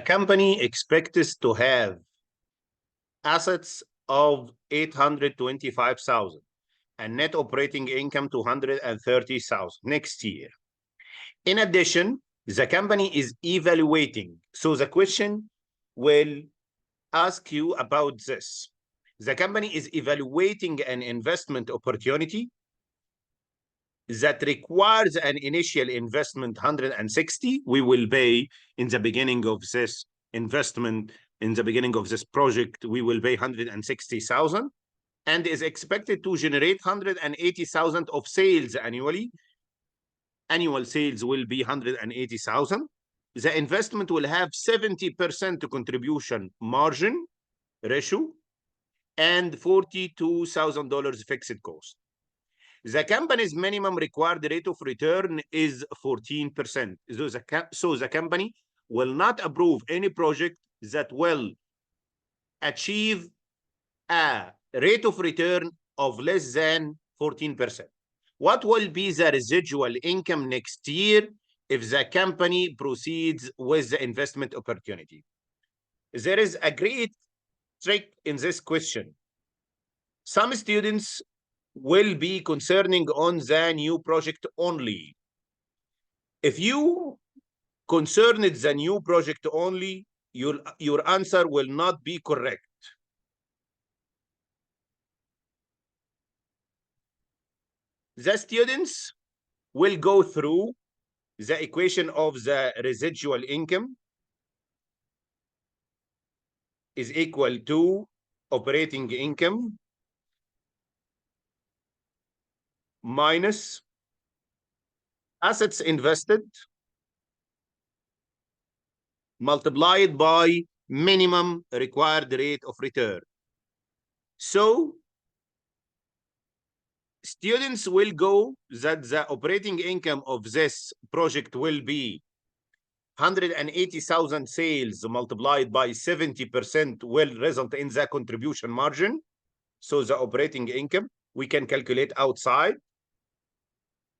A company expects to have assets of 825,000 and net operating income 230,000 next year. In addition, the company is evaluating. So the question will ask you about this. The company is evaluating an investment opportunity that requires an initial investment 160. We will pay in the beginning of this investment, in the beginning of this project, we will pay 160,000 and is expected to generate 180,000 of sales annually. Annual sales will be 180,000. The investment will have 70% contribution margin ratio and $42,000 fixed cost. The company's minimum required rate of return is 14%. So the company will not approve any project that will achieve a rate of return of less than 14%. What will be the residual income next year if the company proceeds with the investment opportunity? There is a great trick in this question. Some students will be concerning on the new project only. If you concerned the new project only, your answer will not be correct. The students will go through the equation of the residual income is equal to operating income minus assets invested multiplied by minimum required rate of return. So students will go that the operating income of this project will be 180,000 sales multiplied by 70% will result in the contribution margin. So the operating income we can calculate outside.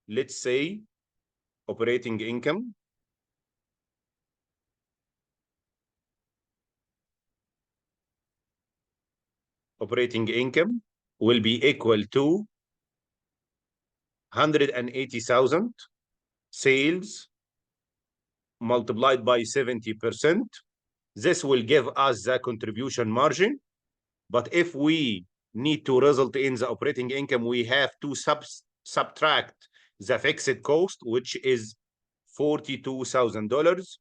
Let's say operating income will be equal to 180,000 sales multiplied by 70%. This will give us the contribution margin. But if we need to result in the operating income, we have to subtract the fixed cost, which is $42,000.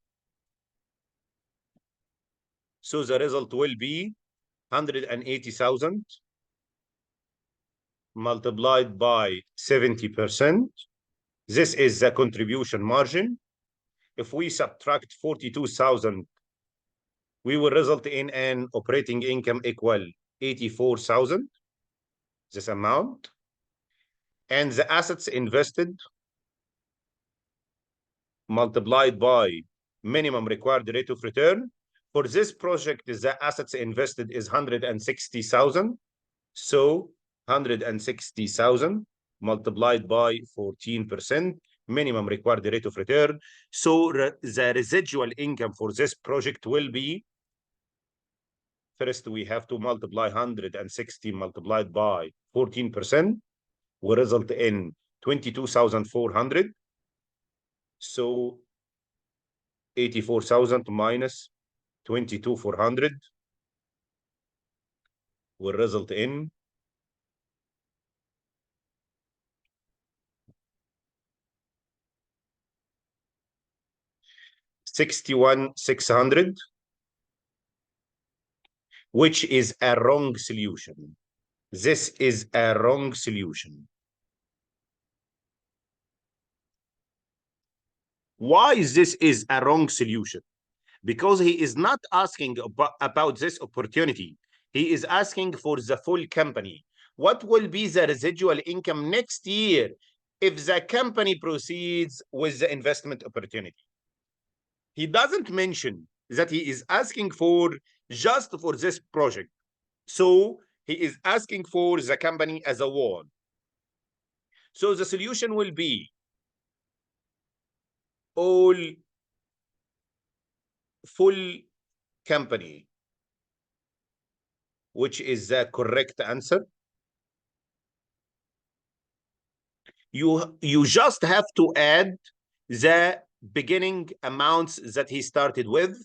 So the result will be 180,000 multiplied by 70%. This is the contribution margin. If we subtract 42,000, we will result in an operating income equal 84,000, this amount. And the assets invested multiplied by minimum required rate of return. For this project, the assets invested is 160,000. So 160,000 multiplied by 14%, minimum required rate of return. So the residual income for this project will be, first we have to multiply 160 multiplied by 14%, will result in 22,400. So 84,000 minus 22,400 will result in 61,600, which is a wrong solution. This is a wrong solution. Why this is a wrong solution? Because he is not asking about this opportunity. He is asking for the full company. What will be the residual income next year if the company proceeds with the investment opportunity? He doesn't mention that he is asking for just for this project. So he is asking for the company as a whole. So the solution will be all full company, which is the correct answer. You just have to add the beginning amounts that he started with.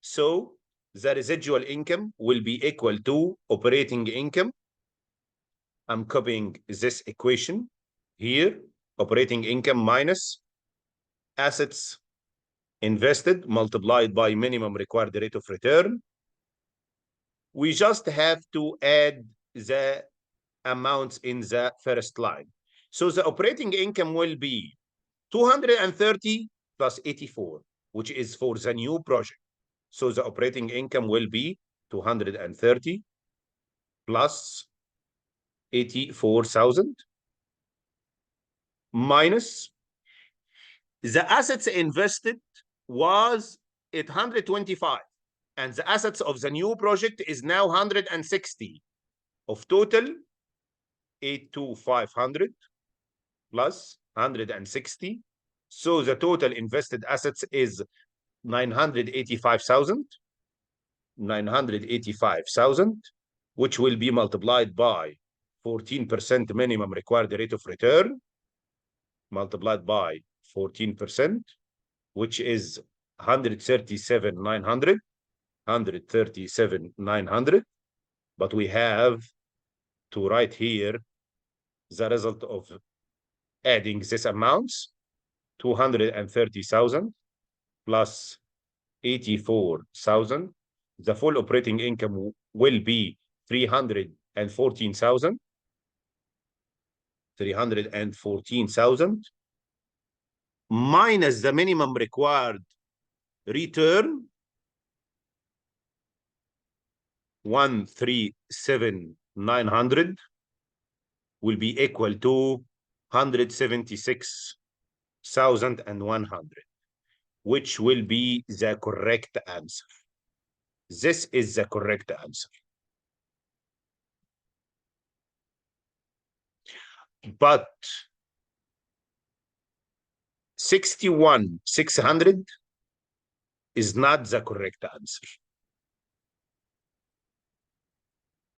So the residual income will be equal to operating income. I'm copying this equation here. Operating income minus assets invested multiplied by minimum required rate of return. We just have to add the amounts in the first line. So the operating income will be 230 plus 84, which is for the new project. So the operating income will be 230 plus 84,000 minus the assets invested was 825, and the assets of the new project is now 160. Of total 82500 plus 160. So the total invested assets is 985,000, which will be multiplied by 14% minimum required rate of return, multiplied by 14%, which is 137,900, 137,900. But we have to write here the result of adding these amounts, 230,000 plus 84,000. The full operating income will be 314,000. 314,000 minus the minimum required return, 137,900 will be equal to 176,100, which will be the correct answer. This is the correct answer. But 61,600 is not the correct answer.